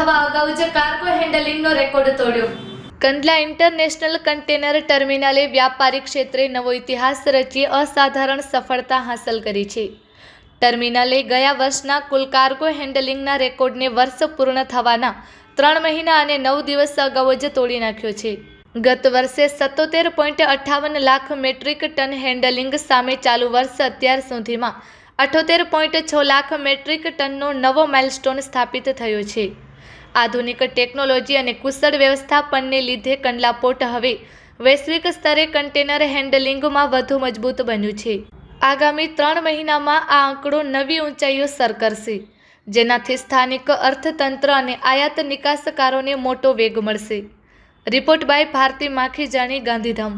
થવા અગાઉ જ કાર્ગો હેન્ડલિંગનો રેકોર્ડ તોડ્યો। કંડલા ઇન્ટરનેશનલ કન્ટેનર ટર્મિનલે વ્યાપારિક ક્ષેત્રે નવો ઇતિહાસ રચી અસાધારણ સફળતા હાંસલ કરી છે। ટર્મિનલે ગયા વર્ષના કુલ કાર્ગો હેન્ડલિંગના રેકોર્ડને વર્ષ પૂર્ણ થવાના 3 મહિના અને 9 દિવસ અગાઉ જ તોડી નાખ્યો છે। ગત વર્ષે 77.58 લાખ મેટ્રિક ટન હેન્ડલિંગ સામે ચાલુ વર્ષ અત્યાર સુધીમાં 78.6 લાખ મેટ્રિક ટનનો નવો માઇલસ્ટોન સ્થાપિત થયો છે। આધુનિક ટેકનોલોજી અને કુશળ વ્યવસ્થાપનને લીધે કંડલા પોર્ટ હવે વૈશ્વિક સ્તરે કન્ટેનર હેન્ડલિંગમાં વધુ મજબૂત બન્યું છે। આગામી 3 મહિનામાં આ આંકડો નવી ઊંચાઈઓ સર કરશે, જેનાથી સ્થાનિક અર્થતંત્ર અને આયાત નિકાસકારોને મોટો વેગ મળશે। Report by Bharti Makhijani, Gandhidham.